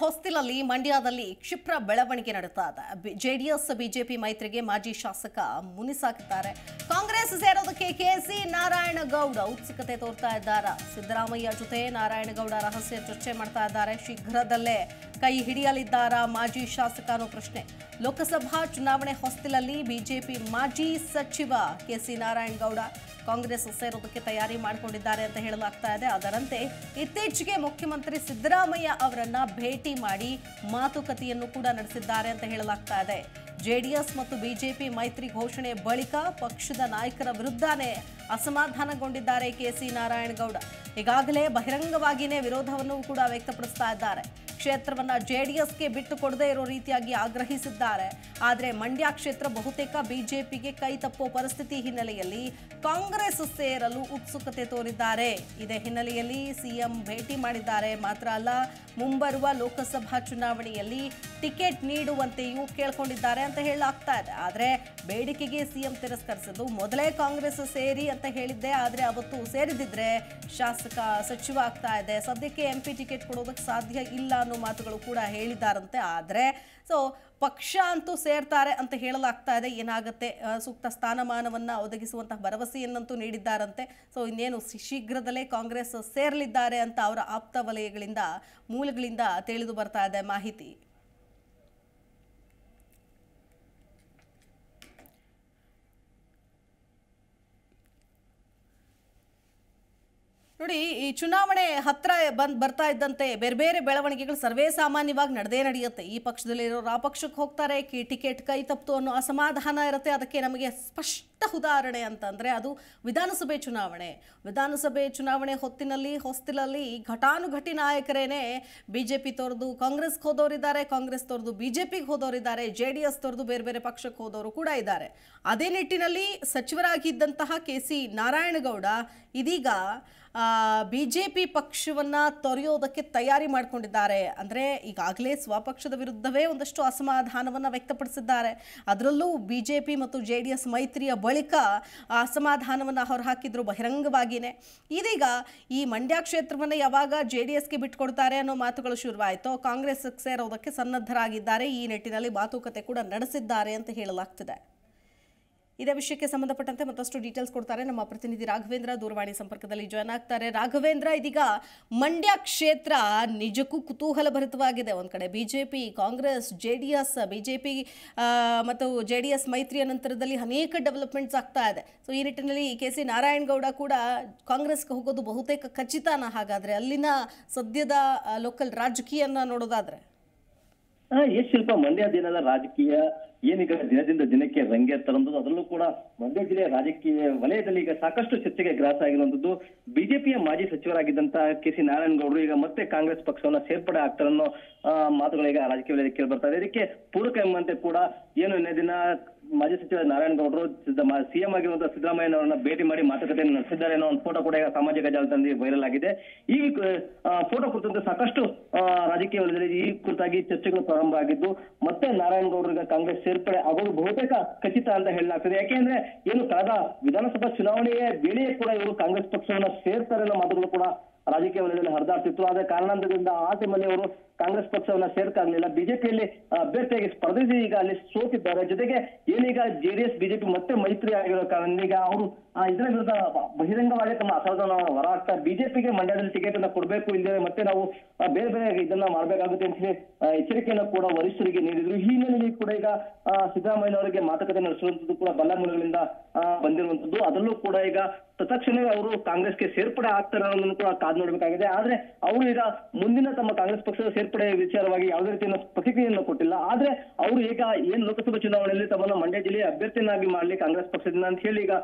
ಹೊಸ್ತಿಲಲ್ಲಿ ಮಂಡ್ಯದಲ್ಲಿ ಕ್ಷಿಪ್ರ ಬೆಳವಣಿಗೆ ನಡೆತಾ ಇದೆ. ಜೆಡಿಎಸ್ ಬಿಜೆಪಿ ಮೈತ್ರಿಗೆ ಮಾಜಿ ಶಾಸಕ ಮುನಿಸಾಕಿದ್ದಾರೆ. ಕಾಂಗ್ರೆಸ್ ಸೇರೋದಕ್ಕೆ ಕೆಸಿ ನಾರಾಯಣಗೌಡ ಉತ್ಸುಕತೆ ತೋರ್ತಾ ಇದ್ದಾರೆ. ಸಿದ್ದರಾಮಯ್ಯ ಜೊತೆ ನಾರಾಯಣಗೌಡ ರಹಸ್ಯ ಚರ್ಚೆ ಮಾಡ್ತಾ ಇದ್ದಾರೆ. ಶೀಘ್ರದಲ್ಲೇ ಕೈ ಹಿಡಿಯಲಿದ್ದಾರಾ ಮಾಜಿ ಶಾಸಕ ಅನ್ನೋ ಪ್ರಶ್ನೆ. ಲೋಕಸಭಾ ಚುನಾವಣೆ ಹೊಸ್ತಿಲಲ್ಲಿ ಬಿಜೆಪಿ ಮಾಜಿ ಸಚಿವ ಕೆಸಿ ನಾರಾಯಣಗೌಡ ಕಾಂಗ್ರೆಸ್ ಸೇರೋದಕ್ಕೆ ತಯಾರಿ ಮಾಡಿಕೊಂಡಿದ್ದಾರೆ ಅಂತ ಹೇಳಲಾಗ್ತಾ ಇದೆ. ಅದರಂತೆ ಇತ್ತೀಚೆಗೆ ಮುಖ್ಯಮಂತ್ರಿ ಸಿದ್ದರಾಮಯ್ಯ ಅವರನ್ನ ಭೇಟಿ ಮಾಡಿ ಮಾತುಕತೆಯನ್ನು ಕೂಡ ನಡೆಸಿದ್ದಾರೆ ಅಂತ ಹೇಳಲಾಗ್ತಾ ಇದೆ. ಜೆಡಿಎಸ್ ಮತ್ತು ಬಿಜೆಪಿ ಮೈತ್ರಿ ಘೋಷಣೆ ಬಳಿಕ ಪಕ್ಷದ ನಾಯಕರ ವಿರುದ್ಧನೇ ಅಸಮಾಧಾನಗೊಂಡಿದ್ದಾರೆ ಕೆಸಿ ನಾರಾಯಣಗೌಡ. ಈಗಾಗಲೇ ಬಹಿರಂಗವಾಗಿಯೇ ವಿರೋಧವನ್ನು ಕೂಡ ವ್ಯಕ್ತಪಡಿಸ್ತಾ ಇದ್ದಾರೆ. ಕ್ಷೇತ್ರವನ್ನ ಜೆಡಿಎಸ್ಗೆ ಬಿಟ್ಟು ಕೊಡದೇ ಇರೋ ರೀತಿಯಾಗಿ ಆಗ್ರಹಿಸಿದ್ದಾರೆ. ಆದರೆ ಮಂಡ್ಯ ಕ್ಷೇತ್ರ ಬಹುತೇಕ ಬಿಜೆಪಿಗೆ ಕೈ ತಪ್ಪೋ ಪರಿಸ್ಥಿತಿ ಹಿನ್ನೆಲೆಯಲ್ಲಿ ಕಾಂಗ್ರೆಸ್ ಸೇರಲು ಉತ್ಸುಕತೆ ತೋರಿದ್ದಾರೆ. ಇದೇ ಹಿನ್ನೆಲೆಯಲ್ಲಿ ಸಿಎಂ ಭೇಟಿ ಮಾಡಿದ್ದಾರೆ. ಮಾತ್ರ ಅಲ್ಲ, ಮುಂಬರುವ ಲೋಕಸಭಾ ಚುನಾವಣೆಯಲ್ಲಿ ಟಿಕೆಟ್ ನೀಡುವಂತೆಯೂ ಕೇಳ್ಕೊಂಡಿದ್ದಾರೆ ಅಂತ ಹೇಳಲಾಗ್ತಾ ಇದೆ. ಆದರೆ ಬೇಡಿಕೆಗೆ ಸಿಎಂ ತಿರಸ್ಕರಿಸಿದ್ದು, ಮೊದಲೇ ಕಾಂಗ್ರೆಸ್ ಸೇರಿ ಅಂತ ಹೇಳಿದ್ದೆ, ಆದರೆ ಅವತ್ತು ಸೇರಿದಿದ್ರೆ ಶಾಸಕ ಸಚಿವ ಆಗ್ತಾ ಇದೆ, ಸದ್ಯಕ್ಕೆ ಎಂಪಿ ಟಿಕೆಟ್ ಕೊಡೋದಕ್ಕೆ ಸಾಧ್ಯ ಇಲ್ಲ ಅನ್ನೋ ಮಾತುಗಳು ಕೂಡ ಹೇಳಿದಾರಂತೆ. ಆದರೆ ಪಕ್ಷ ಅಂತೂ ಸೇರ್ತಾರೆ ಅಂತ ಹೇಳಲಾಗ್ತಾ ಇದೆ. ಏನಾಗುತ್ತೆ, ಸೂಕ್ತ ಸ್ಥಾನಮಾನವನ್ನ ಒದಗಿಸುವಂತಹ ಭರವಸೆಯನ್ನಂತೂ ನೀಡಿದ್ದಾರಂತೆ. ಇನ್ನೇನು ಶೀಘ್ರದಲ್ಲೇ ಕಾಂಗ್ರೆಸ್ ಸೇರಲಿದ್ದಾರೆ ಅಂತ ಅವರ ಆಪ್ತ ವಲಯಗಳಿಂದ ಮೂಲಗಳಿಂದ ತಿಳಿದು ಬರ್ತಾ ಇದೆ ಮಾಹಿತಿ. ನೋಡಿ, ಈ ಚುನಾವಣೆ ಹತ್ರ ಬರ್ತಾ ಇದ್ದಂತೆ ಬೇರೆ ಬೇರೆ ಬೆಳವಣಿಗೆಗಳು ಸರ್ವೇ ಸಾಮಾನ್ಯವಾಗಿ ನಡೆಯುತ್ತೆ. ಈ ಪಕ್ಷದಲ್ಲಿರೋರು ಆ ಪಕ್ಷಕ್ಕೆ ಹೋಗ್ತಾರೆ, ಟಿಕೆಟ್ ಕೈ ತಪ್ಪಿತು ಅನ್ನೋ ಅಸಮಾಧಾನ ಇರುತ್ತೆ. ಅದಕ್ಕೆ ನಮಗೆ ಸ್ಪಷ್ಟ ಉದಾಹರಣೆ ಅಂತಂದ್ರೆ ಅದು ವಿಧಾನಸಭೆ ಚುನಾವಣೆ ಹೊಸ್ತಿಲಲ್ಲಿ ಘಟಾನುಘಟಿ ನಾಯಕರೇನೆ ಬಿಜೆಪಿ ತೋರ್ದು ಕಾಂಗ್ರೆಸ್ಗೆ ಹೋದವರಿದ್ದಾರೆ, ಕಾಂಗ್ರೆಸ್ ತೋರ್ದು ಬಿಜೆಪಿಗೆ ಹೋದವರಿದ್ದಾರೆ, ಜೆಡಿಎಸ್ ತೋರ್ದು ಬೇರೆ ಬೇರೆ ಪಕ್ಷಕ್ಕೆ ಹೋದವರು ಕೂಡ ಇದ್ದಾರೆ. ಅದೇ ನಿಟ್ಟಿನಲ್ಲಿ ಸಚಿವರಾಗಿದ್ದಂತಹ ಕೆಸಿ ನಾರಾಯಣಗೌಡ ಇದೀಗ ಬಿಜೆಪಿ ಪಕ್ಷವನ್ನ ತೊರೆಯೋದಕ್ಕೆ ತಯಾರಿ ಮಾಡಿಕೊಂಡಿದ್ದಾರೆ. ಅಂದರೆ ಈಗಾಗಲೇ ಸ್ವಪಕ್ಷದ ವಿರುದ್ಧವೇ ಒಂದಷ್ಟು ಅಸಮಾಧಾನವನ್ನು ವ್ಯಕ್ತಪಡಿಸಿದ್ದಾರೆ. ಅದರಲ್ಲೂ ಬಿಜೆಪಿ ಮತ್ತು ಜೆಡಿಎಸ್ ಮೈತ್ರಿಯ ಬಳಿಕ ಅಸಮಾಧಾನವನ್ನು ಹೊರಹಾಕಿದ್ರು ಬಹಿರಂಗವಾಗಿಯೇ. ಇದೀಗ ಈ ಮಂಡ್ಯ ಕ್ಷೇತ್ರವನ್ನು ಯಾವಾಗ ಜೆಡಿಎಸ್ಗೆ ಬಿಟ್ಕೊಡ್ತಾರೆ ಅನ್ನೋ ಮಾತುಗಳು ಶುರುವಾಯಿತು, ಕಾಂಗ್ರೆಸ್ ಸೇರೋದಕ್ಕೆ ಸನ್ನದ್ಧರಾಗಿದ್ದಾರೆ. ಈ ನಿಟ್ಟಿನಲ್ಲಿ ಮಾತುಕತೆ ಕೂಡ ನಡೆಸಿದ್ದಾರೆ ಅಂತ ಹೇಳಲಾಗ್ತಿದೆ. ಇದೇ ವಿಷಯಕ್ಕೆ ಸಂಬಂಧಪಟ್ಟಂತೆ ಮತ್ತಷ್ಟು ಡೀಟೇಲ್ಸ್ ಕೊಡ್ತಾರೆ ನಮ್ಮ ಪ್ರತಿನಿಧಿ ರಾಘವೇಂದ್ರ. ದೂರವಾಣಿ ಸಂಪರ್ಕದಲ್ಲಿ ಜಾಯ್ನ್ ಆಗ್ತಾರೆ. ರಾಘವೇಂದ್ರ, ಇದೀಗ ಮಂಡ್ಯ ಕ್ಷೇತ್ರ ನಿಜಕ್ಕೂ ಕುತೂಹಲಭರಿತವಾಗಿದೆ. ಒಂದ್ ಕಡೆ ಬಿಜೆಪಿ, ಕಾಂಗ್ರೆಸ್, ಜೆಡಿಎಸ್, ಬಿಜೆಪಿ ಮತ್ತು ಜೆಡಿಎಸ್ ಮೈತ್ರಿಯ ನಂತರದಲ್ಲಿ ಅನೇಕ ಡೆವಲಪ್ಮೆಂಟ್ಸ್ ಆಗ್ತಾ ಇದೆ. ಈ ನಿಟ್ಟಿನಲ್ಲಿ ಕೆಸಿ ನಾರಾಯಣಗೌಡ ಕೂಡ ಕಾಂಗ್ರೆಸ್ಗೆ ಹೋಗೋದು ಬಹುತೇಕ ಖಚಿತನ? ಹಾಗಾದ್ರೆ ಅಲ್ಲಿನ ಸದ್ಯದ ಲೋಕಲ್ ರಾಜಕೀಯನ ನೋಡೋದಾದ್ರೆ ಎಸ್ ಶಿಲ್ಪ, ಮಂಡ್ಯ ದಿನದ ರಾಜಕೀಯ ಏನೀಗ ದಿನದಿಂದ ದಿನಕ್ಕೆ ರಂಗೇರ್ತರಂಥದ್ದು. ಅದರಲ್ಲೂ ಕೂಡ ಮಂಡ್ಯ ಜಿಲ್ಲೆಯ ರಾಜಕೀಯ ವಲಯದಲ್ಲಿ ಈಗ ಸಾಕಷ್ಟು ಚರ್ಚೆಗೆ ಗ್ರಾಸ ಆಗಿರುವಂತದ್ದು. ಬಿಜೆಪಿಯ ಮಾಜಿ ಸಚಿವರಾಗಿದ್ದಂತ ಕೆಸಿ ನಾರಾಯಣಗೌಡರು ಈಗ ಮತ್ತೆ ಕಾಂಗ್ರೆಸ್ ಪಕ್ಷವನ್ನ ಸೇರ್ಪಡೆ ಆಗ್ತಾರನ್ನೋ ಮಾತುಗಳೀಗ ರಾಜಕೀಯ ವಲಯದಲ್ಲಿ ಕೇಳಿ ಬರ್ತಾ ಇದೆ. ಇದಕ್ಕೆ ಪೂರಕ ಎಂಬಂತೆ ಕೂಡ ಏನು ನಿನ್ನೆ ದಿನ ಮಾಜಿ ಸಚಿವ ನಾರಾಯಣಗೌಡರು ಸಿಎಂ ಆಗಿರುವಂತಹ ಸಿದ್ದರಾಮಯ್ಯನವರನ್ನ ಭೇಟಿ ಮಾಡಿ ಮಾತುಕತೆಯನ್ನು ನಡೆಸಿದ್ದಾರೆ ಅನ್ನೋ ಒಂದು ಫೋಟೋ ಕೂಡ ಈಗ ಸಾಮಾಜಿಕ ಜಾಲತಾಣದಲ್ಲಿ ವೈರಲ್ ಆಗಿದೆ. ಈ ಫೋಟೋ ಕುರಿತಂತೆ ಸಾಕಷ್ಟು ರಾಜಕೀಯ ವಲಯದಲ್ಲಿ ಈ ಕುರಿತಾಗಿ ಚರ್ಚೆಗಳು ಪ್ರಾರಂಭ ಆಗಿದ್ದು, ಮತ್ತೆ ನಾರಾಯಣಗೌಡರಿಗೆ ಕಾಂಗ್ರೆಸ್ ಸೇರ್ಪಡೆ ಆಗೋದು ಬಹುತೇಕ ಖಚಿತ ಅಂತ ಹೇಳಲಾಗ್ತದೆ. ಯಾಕೆಂದ್ರೆ ಏನು ಕಳೆದ ವಿಧಾನಸಭಾ ಚುನಾವಣೆಯ ವೇಳೆಯೇ ಕೂಡ ಇವರು ಕಾಂಗ್ರೆಸ್ ಪಕ್ಷವನ್ನ ಸೇರ್ತಾರೆ ಅನ್ನೋ ಮಾತುಗಳು ಕೂಡ ರಾಜಕೀಯ ವಲಯದಲ್ಲಿ ಹರಿದಾಡ್ತಿತ್ತು. ಆದ್ರೆ ಕಾರಣಾಂತರದಿಂದ ಆ ಟೈಮಲ್ಲಿ ಅವರು ಕಾಂಗ್ರೆಸ್ ಪಕ್ಷವನ್ನ ಸೇರ್ಕಾಗ್ಲಿಲ್ಲ. ಬಿಜೆಪಿಯಲ್ಲಿ ಅಭ್ಯರ್ಥಿಯಾಗಿ ಸ್ಪರ್ಧಿಸಿ ಈಗ ಅಲ್ಲಿ ಸೋತಿದ್ದಾರೆ. ಜೊತೆಗೆ ಏನೀಗ ಜೆಡಿಎಸ್ ಬಿಜೆಪಿ ಮತ್ತೆ ಮೈತ್ರಿ ಆಗಿರೋ ಕಾರಣ ಈಗ ಅವರು ಇದರ ವಿರುದ್ಧ ಬಹಿರಂಗವಾಗಿ ತಮ್ಮ ಅಸಮಾಧಾನವನ್ನು ಹೊರಹಾಕ್ತಾರೆ. ಬಿಜೆಪಿಗೆ ಮಂಡ್ಯದಲ್ಲಿ ಟಿಕೆಟ್ ಅನ್ನ ಕೊಡಬೇಕು, ಇಲ್ಲದೆ ಮತ್ತೆ ನಾವು ಬೇರೆ ಬೇರೆ ಇದನ್ನ ಮಾಡಬೇಕಾಗುತ್ತೆ ಅಂತ ಹೇಳಿ ಎಚ್ಚರಿಕೆಯನ್ನು ಕೂಡ ವರಿಷ್ಠರಿಗೆ ನೀಡಿದ್ರು. ಈ ಹಿನ್ನೆಲೆಯಲ್ಲಿ ಕೂಡ ಈಗ ಸಿದ್ದರಾಮಯ್ಯನವರಿಗೆ ಮಾತುಕತೆ ನಡೆಸುವಂತದ್ದು ಕೂಡ ಬಲ್ಲ ಮೂಲಗಳಿಂದ ಬಂದಿರುವಂತದ್ದು. ಅದರಲ್ಲೂ ಕೂಡ ಈಗ ತತ್ಕ್ಷಣವೇ ಅವರು ಕಾಂಗ್ರೆಸ್ಗೆ ಸೇರ್ಪಡೆ ಆಗ್ತಾರೆ ಅನ್ನೋದನ್ನು ಕೂಡ ಕಾದು ನೋಡಬೇಕಾಗಿದೆ. ಆದ್ರೆ ಅವರು ಈಗ ಮುಂದಿನ ತಮ್ಮ ಕಾಂಗ್ರೆಸ್ ಪಕ್ಷದ ಸೇರ್ಪಡೆ ವಿಚಾರವಾಗಿ ಯಾವುದೇ ರೀತಿಯ ಪ್ರತಿಕ್ರಿಯೆಯನ್ನು ಕೊಟ್ಟಿಲ್ಲ. ಆದ್ರೆ ಅವರು ಈಗ ಏನ್ ಲೋಕಸಭಾ ಚುನಾವಣೆಯಲ್ಲಿ ತಮ್ಮನ್ನು ಮಂಡ್ಯ ಜಿಲ್ಲೆಯ ಅಭ್ಯರ್ಥಿಯನ್ನಾಗಿ ಮಾಡ್ಲಿ ಕಾಂಗ್ರೆಸ್ ಪಕ್ಷದಿಂದ ಅಂತ ಹೇಳಿ ಈಗ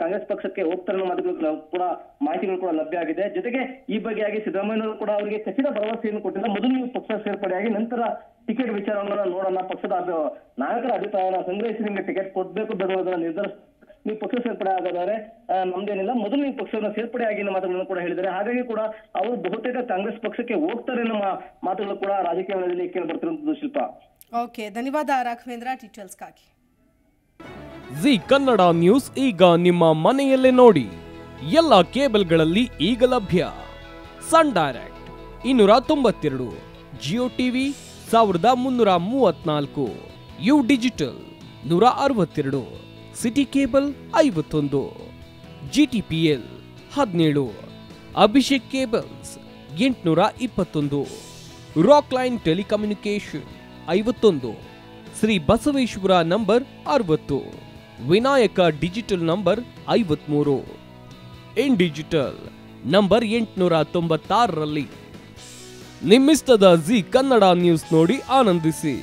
ಕಾಂಗ್ರೆಸ್ ಪಕ್ಷಕ್ಕೆ ಹೋಗ್ತಾರೆ ಅನ್ನೋ ಮಾತುಗಳು ಕೂಡ ಮಾಹಿತಿಗಳು ಕೂಡ ಲಭ್ಯ ಆಗಿದೆ. ಜೊತೆಗೆ ಈ ಬಗೆಯಾಗಿ ಸಿದ್ದರಾಮಯ್ಯನವರು ಕೂಡ ಅವರಿಗೆ ಖಚಿತ ಭರವಸೆಯನ್ನು ಕೊಟ್ಟಿಲ್ಲ. ಮೊದಲು ನೀವು ಪಕ್ಷ ಸೇರ್ಪಡೆಯಾಗಿ ನಂತರ ಟಿಕೆಟ್ ವಿಚಾರವನ್ನ ನೋಡೋಣ, ಪಕ್ಷದ ನಾಯಕರ ಅಭಿಪ್ರಾಯನ ಸಂಗ್ರಹಿಸಿ ನಿಮ್ಗೆ ಟಿಕೆಟ್ ಕೊಡ್ಬೇಕು ಬೇಡೋದನ್ನ ನಿರ್ಧಾರ, ನೀವು ಪಕ್ಷ ಸೇರ್ಪಡೆ ಆಗೋದಾದ್ರೆ ನಮ್ದೇನಿಲ್ಲ, ಮೊದಲು ನೀವು ಪಕ್ಷವನ್ನು ಸೇರ್ಪಡೆ ಆಗಿ ಮಾತುಗಳನ್ನು ಕೂಡ ಹೇಳಿದ್ದಾರೆ. ಹಾಗಾಗಿ ಕೂಡ ಅವರು ಬಹುತೇಕ ಕಾಂಗ್ರೆಸ್ ಪಕ್ಷಕ್ಕೆ ಹೋಗ್ತಾರೆ ಅನ್ನೋ ಮಾತುಗಳು ಕೂಡ ರಾಜಕೀಯ ವಲಯದಲ್ಲಿ ಕೇಳಿ ಬರ್ತಿರುವಂತದ್ದು. ಶಿಲ್ಪ, ಓಕೆ, ಧನ್ಯವಾದ ರಾಘವೇಂದ್ರ ಡೀಟೇಲ್ಸ್ಗಾಗಿ. ಜಿ ಕನ್ನಡ ನ್ಯೂಸ್ ಈಗ ನಿಮ್ಮ ಮನೆಯಲ್ಲೇ ನೋಡಿ. ಎಲ್ಲ ಕೇಬಲ್ಗಳಲ್ಲಿ ಈಗ ಲಭ್ಯ. Sun Direct 292, Jio TV 1334, U digital 162, city cable 51, GTPL 17, Abhishek cables 821, rock line telecommunication 51, Shri Basaveshwara number 60, Vinayaka digital number 53, in digital number 896ರಲ್ಲಿ. ನಿಮ್ಮಿಸ್ತದ ಜಿ ಕನ್ನಡ ನ್ಯೂಸ್ ನೋಡಿ ಆನಂದಿಸಿ.